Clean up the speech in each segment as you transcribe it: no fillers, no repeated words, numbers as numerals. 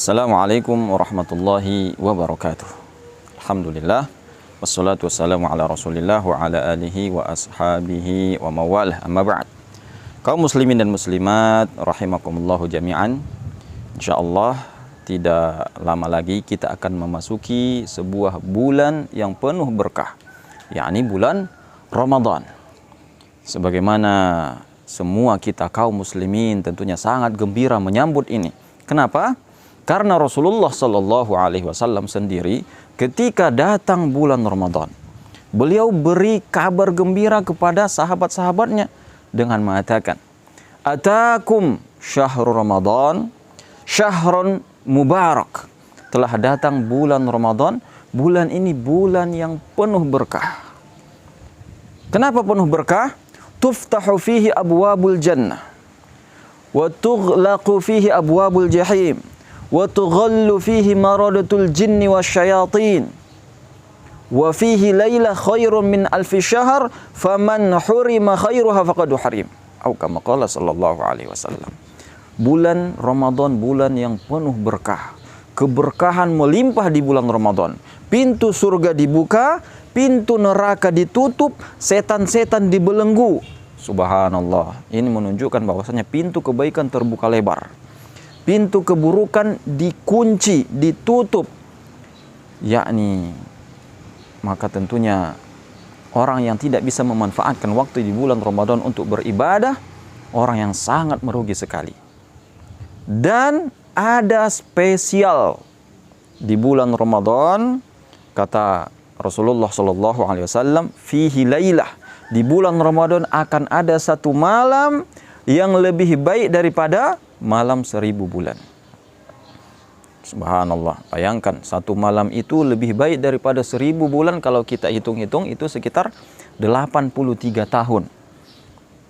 Assalamualaikum warahmatullahi wabarakatuh. Alhamdulillah, wassalatu wassalamu ala rasulillah wa ala alihi wa ashabihi wa mawalah, amma ba'd. Kaum muslimin dan muslimat rahimakumullahu jami'an. Insyaallah tidak lama lagi kita akan memasuki sebuah bulan yang penuh berkah, yakni bulan Ramadan. Sebagaimana semua kita kaum muslimin tentunya sangat gembira menyambut ini. Kenapa? Karena Rasulullah Sallallahu Alaihi Wasallam sendiri ketika datang bulan Ramadan, beliau beri kabar gembira kepada sahabat-sahabatnya dengan mengatakan, "Atakum syahrul Ramadan, syahrun mubarak." Telah datang bulan Ramadan, bulan ini bulan yang penuh berkah. Kenapa penuh berkah? Tuftahu fihi abwabul jannah wa tughlaqu fihi abwabul jahim wa tughallu fihi maradatul jinni wasyayatin wa fihi layla khairun min alfi syahr faman hurima khairuha faqad harim, atau kama qala sallallahu alaihi wasallam. Bulan Ramadan bulan yang penuh berkah. Keberkahan melimpah di bulan Ramadan. Pintu surga dibuka, pintu neraka ditutup, setan-setan dibelenggu. Subhanallah. Ini menunjukkan bahwasanya pintu kebaikan terbuka lebar. Pintu keburukan dikunci, ditutup. Yakni maka tentunya orang yang tidak bisa memanfaatkan waktu di bulan Ramadan untuk beribadah, orang yang sangat merugi sekali. Dan ada spesial di bulan Ramadan, kata Rasulullah Sallallahu Alaihi Wasallam, fihi lailah, di bulan Ramadan akan ada satu malam yang lebih baik daripada malam 1000 bulan. Subhanallah, bayangkan satu malam itu lebih baik daripada 1000 bulan. Kalau kita hitung-hitung itu sekitar 83 tahun.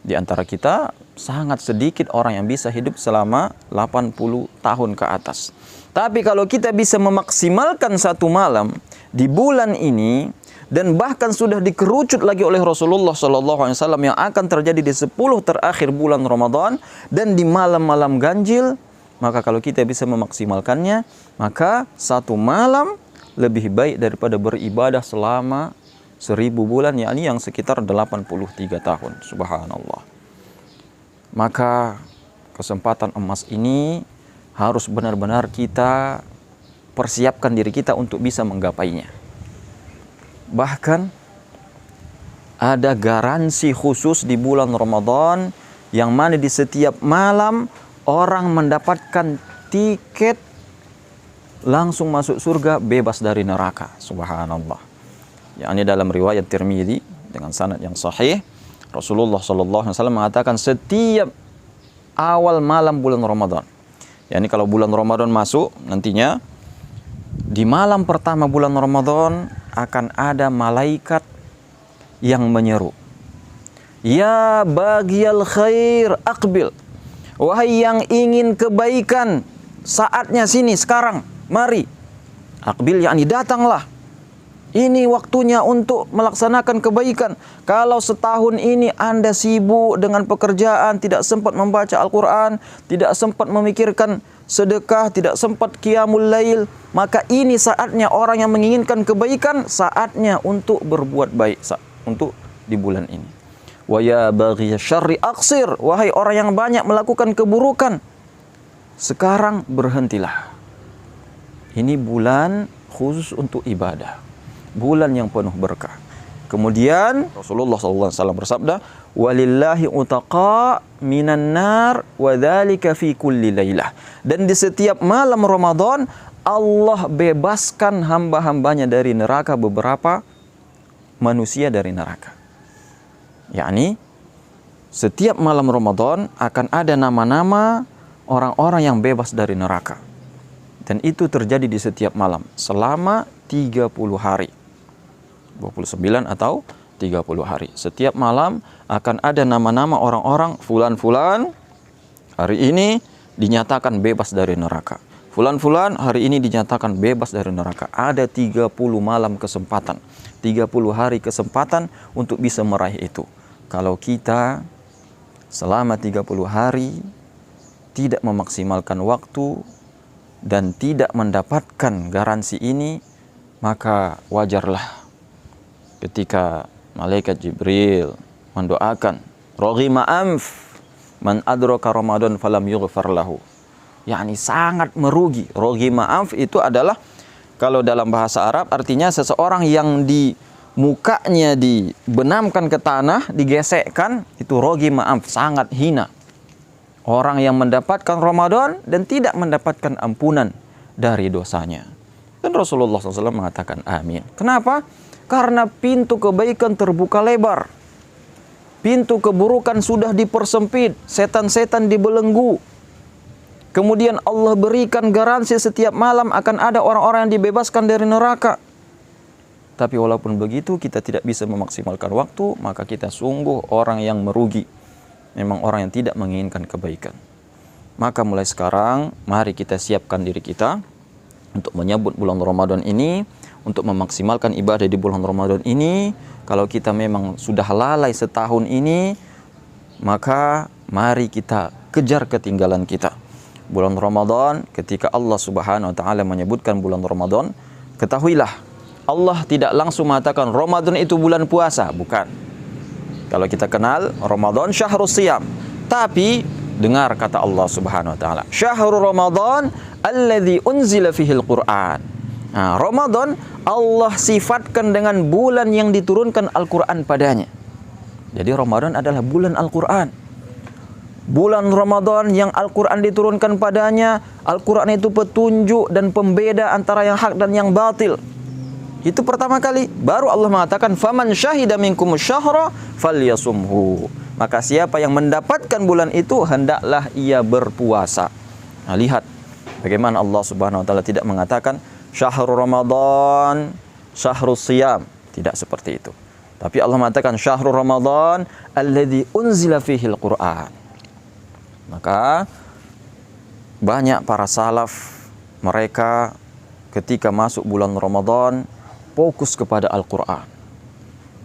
Di antara kita sangat sedikit orang yang bisa hidup selama 80 tahun ke atas. Tapi kalau kita bisa memaksimalkan satu malam di bulan ini, dan bahkan sudah dikerucut lagi oleh Rasulullah SAW yang akan terjadi di 10 terakhir bulan Ramadan dan di malam-malam ganjil, maka kalau kita bisa memaksimalkannya, maka satu malam lebih baik daripada beribadah selama 1000 bulan, yakni yang sekitar 83 tahun. Subhanallah. Maka kesempatan emas ini harus benar-benar kita persiapkan diri kita untuk bisa menggapainya. Bahkan ada garansi khusus di bulan Ramadan yang mana di setiap malam orang mendapatkan tiket langsung masuk surga bebas dari neraka. Subhanallah. Yakni dalam riwayat Tirmidzi dengan sanad yang sahih, Rasulullah SAW mengatakan setiap awal malam bulan Ramadan, yakni kalau bulan Ramadan masuk nantinya, di malam pertama bulan Ramadan akan ada malaikat yang menyeru, "Ya baghiyal khair aqbil." Wahai yang ingin kebaikan, saatnya sini sekarang, mari. Aqbil yakni datanglah. Ini waktunya untuk melaksanakan kebaikan. Kalau setahun ini Anda sibuk dengan pekerjaan, tidak sempat membaca Al-Quran, tidak sempat memikirkan sedekah, tidak sempat qiyamul lail, maka ini saatnya orang yang menginginkan kebaikan, saatnya untuk berbuat baik untuk di bulan ini. Wa ya baghiya syarri aqsir, wahai orang yang banyak melakukan keburukan, sekarang berhentilah. Ini bulan khusus untuk ibadah, bulan yang penuh berkah. Kemudian Rasulullah SAW bersabda, "Walillahi utaqa minan nar wa dzalika fi kulli lailah." Dan di setiap malam Ramadan Allah bebaskan hamba-hambanya dari neraka, beberapa manusia dari neraka. Yakni setiap malam Ramadan akan ada nama-nama orang-orang yang bebas dari neraka. Dan itu terjadi di setiap malam selama 30 hari. 29 atau 30 hari. Setiap malam akan ada nama-nama orang-orang, fulan-fulan hari ini dinyatakan bebas dari neraka. Fulan-fulan hari ini dinyatakan bebas dari neraka. Ada 30 malam kesempatan, 30 hari kesempatan untuk bisa meraih itu. Kalau kita selama 30 hari tidak memaksimalkan waktu, dan tidak mendapatkan garansi ini, maka wajarlah ketika malaikat Jibril mendoakan raghima anf man adraka Ramadan falam yughfar lahu. yakni sangat merugi. Raghima anf itu adalah kalau dalam bahasa Arab artinya seseorang yang di mukanya dibenamkan ke tanah, digesekkan, itu raghima anf, sangat hina. Orang yang mendapatkan Ramadan dan tidak mendapatkan ampunan dari dosanya. Dan Rasulullah SAW mengatakan amin. Kenapa? Karena pintu kebaikan terbuka lebar. Pintu keburukan sudah dipersempit. Setan-setan dibelenggu. Kemudian Allah berikan garansi setiap malam akan ada orang-orang yang dibebaskan dari neraka. Tapi walaupun begitu kita tidak bisa memaksimalkan waktu, maka kita sungguh orang yang merugi. Memang orang yang tidak menginginkan kebaikan. Maka mulai sekarang mari kita siapkan diri kita untuk menyambut bulan Ramadan ini, untuk memaksimalkan ibadah di bulan Ramadan ini. Kalau kita memang sudah lalai setahun ini, maka mari kita kejar ketinggalan kita. Bulan Ramadan, ketika Allah Subhanahu wa taala menyebutkan bulan Ramadan, ketahuilah Allah tidak langsung mengatakan Ramadan itu bulan puasa, bukan. Kalau kita kenal Ramadan syahrus siyam, tapi dengar kata Allah Subhanahu wa taala, syahrul Ramadan alladzi unzila fihil Qur'an. Nah, Ramadan Allah sifatkan dengan bulan yang diturunkan Al-Qur'an padanya. Jadi Ramadan adalah bulan Al-Qur'an. Bulan Ramadan yang Al-Qur'an diturunkan padanya, Al-Qur'an itu petunjuk dan pembeda antara yang hak dan yang batil. Itu pertama kali. Baru Allah mengatakan faman syahida minkumus syahra falyasumhu. Maka siapa yang mendapatkan bulan itu hendaklah ia berpuasa. Nah, lihat bagaimana Allah Subhanahu wa taala tidak mengatakan syahrul Ramadan, syahrus siyam, tidak seperti itu. Tapi Allah mengatakan syahrul Ramadan alladzi unzila fihil Qur'an. Maka banyak para salaf mereka ketika masuk bulan Ramadan fokus kepada Al-Quran.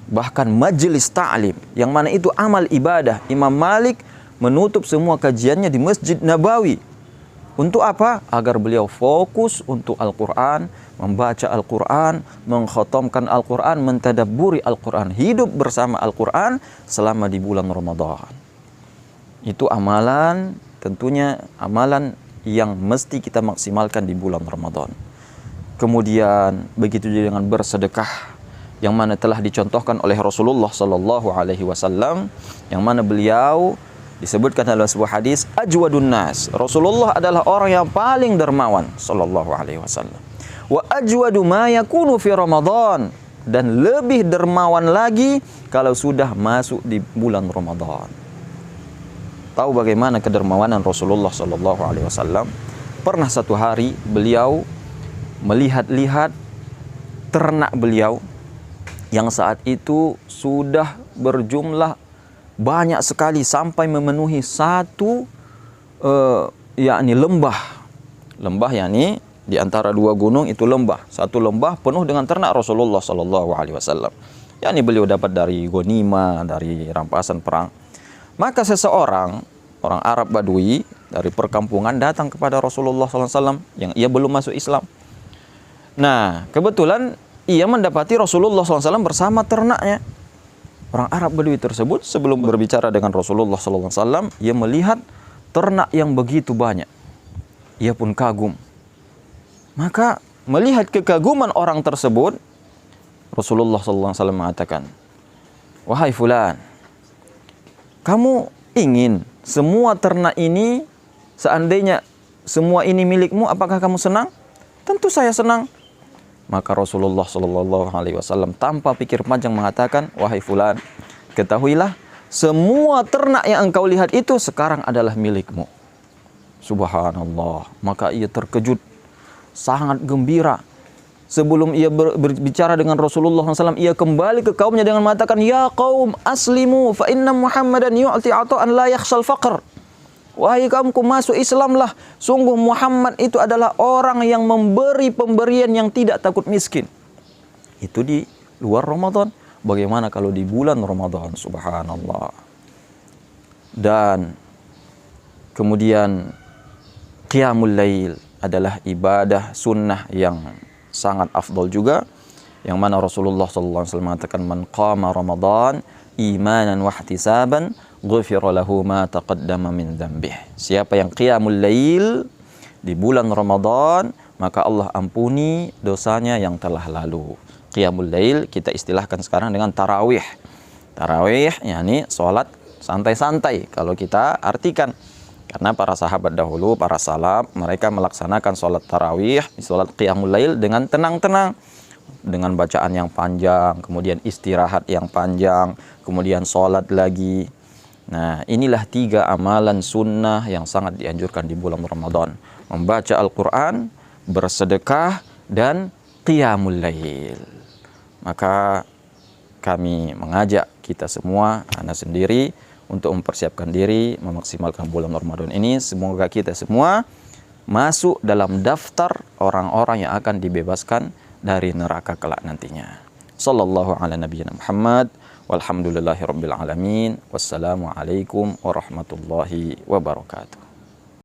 Bahkan majelis ta'lim, yang mana itu amal ibadah. Imam Malik menutup semua kajiannya di Masjid Nabawi. Untuk apa? Agar beliau fokus untuk Al-Quran, membaca Al-Quran, mengkhatamkan Al-Quran, mentadabburi Al-Quran, hidup bersama Al-Quran selama di bulan Ramadan. Itu amalan, tentunya amalan yang mesti kita maksimalkan di bulan Ramadan. Kemudian begitu juga dengan bersedekah, yang mana telah dicontohkan oleh Rasulullah Sallallahu Alaihi Wasallam, yang mana beliau disebutkan dalam sebuah hadis ajwadun nas. Rasulullah adalah orang yang paling dermawan Sallallahu Alaihi Wasallam. Wa ajwadu ma yakunu fi Ramadan, dan lebih dermawan lagi kalau sudah masuk di bulan Ramadan. Tahu bagaimana kedermawanan Rasulullah Sallallahu Alaihi Wasallam? Pernah satu hari beliau melihat-lihat ternak beliau yang saat itu sudah berjumlah banyak sekali sampai memenuhi satu yakni lembah yakni di antara dua gunung itu lembah, satu lembah penuh dengan ternak Rasulullah Sallallahu Alaihi Wasallam. Yakni beliau dapat dari ghanimah, dari rampasan perang. Maka seseorang orang Arab Badui dari perkampungan datang kepada Rasulullah Sallallahu Alaihi Wasallam yang ia belum masuk Islam. Nah, kebetulan ia mendapati Rasulullah SAW bersama ternaknya. Orang Arab Badui tersebut sebelum berbicara dengan Rasulullah SAW, ia melihat ternak yang begitu banyak. Ia pun kagum. Maka melihat kekaguman orang tersebut, Rasulullah SAW mengatakan, wahai fulan, kamu ingin semua ternak ini, seandainya semua ini milikmu, apakah kamu senang? Tentu saya senang. Maka Rasulullah Sallallahu Alaihi Wasallam tanpa pikir panjang mengatakan, wahai fulan, ketahuilah semua ternak yang engkau lihat itu sekarang adalah milikmu. Subhanallah. Maka ia terkejut, sangat gembira. Sebelum ia berbicara dengan Rasulullah SAW, ia kembali ke kaumnya dengan mengatakan, ya qaum aslimu fa inna Muhammadan yu'ti ata'an la yakhshal faqr. Wahai kaumku, masuk Islamlah. Sungguh Muhammad itu adalah orang yang memberi pemberian yang tidak takut miskin. Itu di luar Ramadan. Bagaimana kalau di bulan Ramadan? Subhanallah. Dan kemudian qiyamul lail, adalah ibadah sunnah yang sangat afdal juga, yang mana Rasulullah SAW mengatakan, man qama Ramadan imanan wa ihtisaban ghufira lahu ma taqaddama min dzambih. Siapa yang qiyamul lail di bulan Ramadan, maka Allah ampuni dosanya yang telah lalu. Qiyamul lail kita istilahkan sekarang dengan tarawih. Tarawih yakni salat santai-santai kalau kita artikan. Karena para sahabat dahulu, para salaf, mereka melaksanakan sholat tarawih, sholat qiyamul lail dengan tenang-tenang, dengan bacaan yang panjang, kemudian istirahat yang panjang, kemudian sholat lagi. Nah, inilah 3 amalan sunnah yang sangat dianjurkan di bulan Ramadan. Membaca Al-Quran, bersedekah, dan qiyamul lail. Maka kami mengajak kita semua, ana sendiri, untuk mempersiapkan diri, memaksimalkan bulan Ramadan ini. Semoga kita semua masuk dalam daftar orang-orang yang akan dibebaskan dari neraka kelak nantinya. Sallallahu ala nabiyyina Muhammad, walhamdulillahi rabbil alamin, wassalamu alaikum warahmatullahi wabarakatuh.